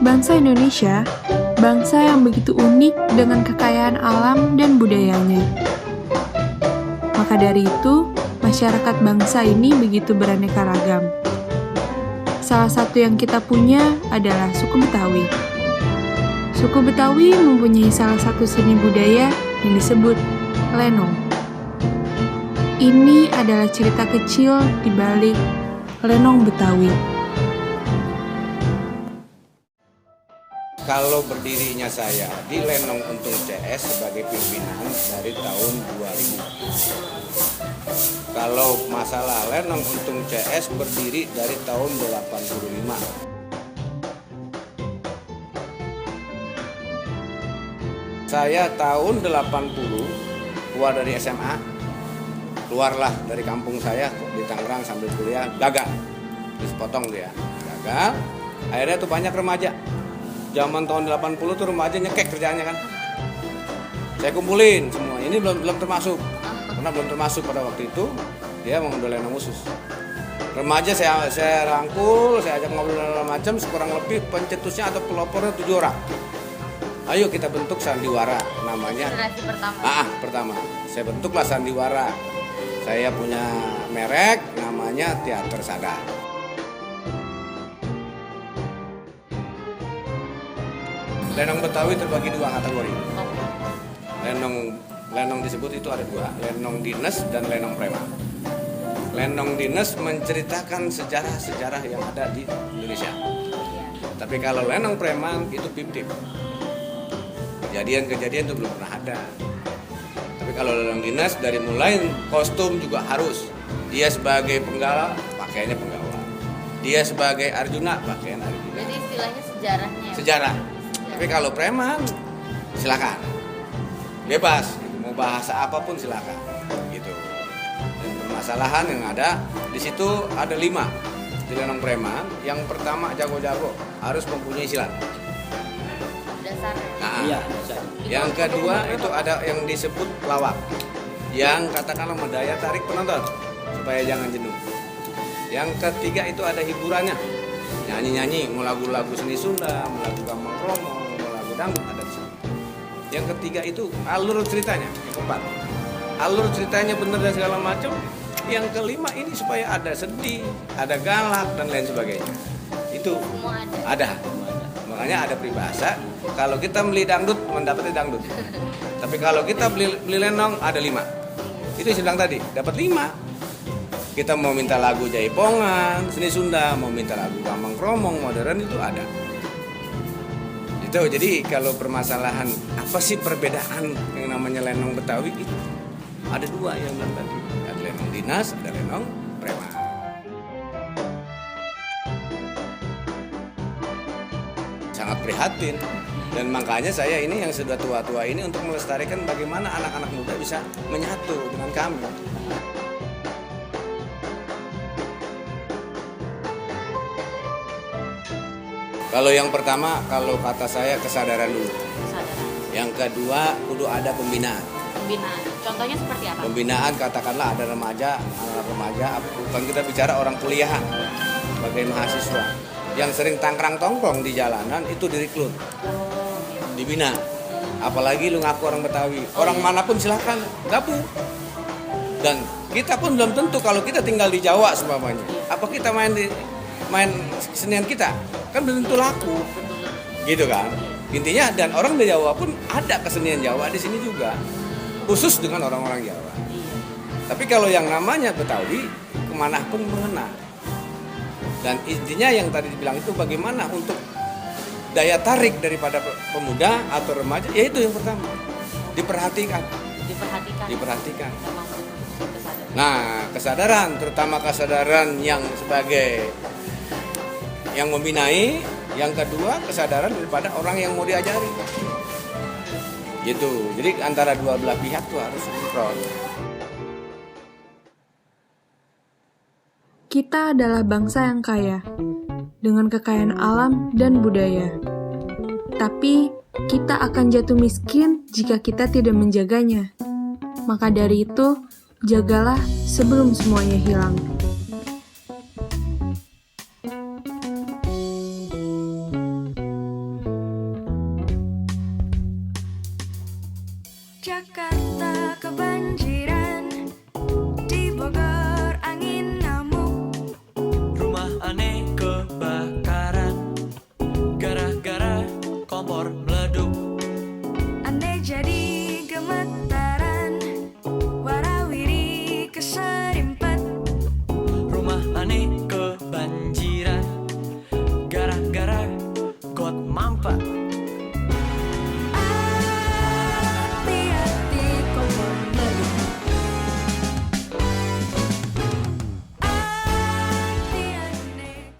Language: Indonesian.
Bangsa Indonesia, bangsa yang begitu unik dengan kekayaan alam dan budayanya. Maka dari itu, masyarakat bangsa ini begitu beraneka ragam. Salah satu yang kita punya adalah suku Betawi. Suku Betawi mempunyai salah satu seni budaya yang disebut lenong. Ini adalah cerita kecil di balik lenong Betawi. Kalau berdirinya saya di Lenong Untung CS sebagai pimpinan dari tahun 2000. Kalau masalah Lenong Untung CS berdiri dari tahun 85. Saya tahun 80 keluar dari SMA, keluarlah dari kampung saya di Tangerang sambil kuliah, gagal, terus potong dia, gagal. Akhirnya tuh banyak remaja. Zaman tahun 80 tuh remaja nyekek kerjaannya kan. Saya kumpulin semua. Ini belum termasuk. Karena belum termasuk pada waktu itu dia mengambil lenong khusus. Remaja saya rangkul, saya ajak ngobrol macam, kurang lebih pencetusnya atau pelopornya 7 orang. Ayo kita bentuk sandiwara namanya. Generasi pertama. Pertama. Saya bentuklah sandiwara. Saya punya merek namanya Teater Sadar. Lenong Betawi terbagi 2 kategori. Lenong disebut itu ada 2, lenong dinas dan lenong preman. Lenong dinas menceritakan sejarah-sejarah yang ada di Indonesia. Tapi kalau lenong preman itu fiktif. Kejadian-kejadian itu belum pernah ada. Tapi kalau lenong dinas dari mulai kostum juga harus. Dia sebagai penggala, pakaiannya penggawa. Dia sebagai Arjuna, pakaian Arjuna. Jadi istilahnya sejarahnya. Sejarah. Tapi kalau preman, silakan, bebas, mau bahasa apapun silakan, gitu. Dan permasalahan yang ada di situ ada 5 di lenong preman. Yang pertama jago-jago harus mempunyai silat. Dasarnya. Nah, Iya. yang kedua itu ada yang disebut lawak, yang katakanlah mendaya tarik penonton supaya jangan jenuh. Yang ketiga itu ada hiburannya, nyanyi-nyanyi, mau lagu-lagu seni Sunda, mau lagu Gambang Kromong, dangdut ada di sini. Yang ketiga itu alur ceritanya. Yang keempat, alur ceritanya benar dan segala macam. Yang kelima ini supaya ada sedih, ada galak dan lain sebagainya. Itu Semua ada. Makanya ada peribahasa, kalau kita beli dangdut mendapatnya dangdut. Tapi kalau kita beli lenong ada 5. Itu yang saya bilang tadi, dapat 5. Kita mau minta lagu Jaipongan, seni Sunda, mau minta lagu Gambang Kromong, modern itu ada. Itu jadi kalau permasalahan apa sih perbedaan yang namanya lenong Betawi itu ada 2 yang bilang tadi, ada lenong dinas, ada lenong preman. Sangat prihatin dan makanya saya ini yang sudah tua-tua ini untuk melestarikan bagaimana anak-anak muda bisa menyatu dengan kami. Kalau yang pertama, kalau kata saya kesadaran dulu. Kesadaran. Yang kedua, kudu ada pembinaan. Pembinaan. Contohnya seperti apa? Pembinaan katakanlah ada remaja, anak remaja, bukan kita bicara orang kuliahan, sebagai mahasiswa yang sering tangkrang-tongkrong di jalanan itu direkrut, dibina. Apalagi lu ngaku orang Betawi, orang manapun silakan gabung. Dan kita pun belum tentu kalau kita tinggal di Jawa seumpamanya. Apa kita main kesenian kita kan belum tentu laku, gitu kan? Intinya dan orang di Jawa pun ada kesenian Jawa di sini juga, khusus dengan orang-orang Jawa. Tapi kalau yang namanya Betawi kemana pun mengena. Dan intinya yang tadi dibilang itu bagaimana untuk daya tarik daripada pemuda atau remaja, yaitu yang pertama diperhatikan. Diperhatikan. Nah, kesadaran, terutama kesadaran yang sebagai yang membinai, yang kedua kesadaran daripada orang yang mau diajari. Gitu. Jadi antara dua belah pihak tuh harus sinkron. Kita adalah bangsa yang kaya, dengan kekayaan alam dan budaya. Tapi, kita akan jatuh miskin jika kita tidak menjaganya. Maka dari itu, jagalah sebelum semuanya hilang. lupa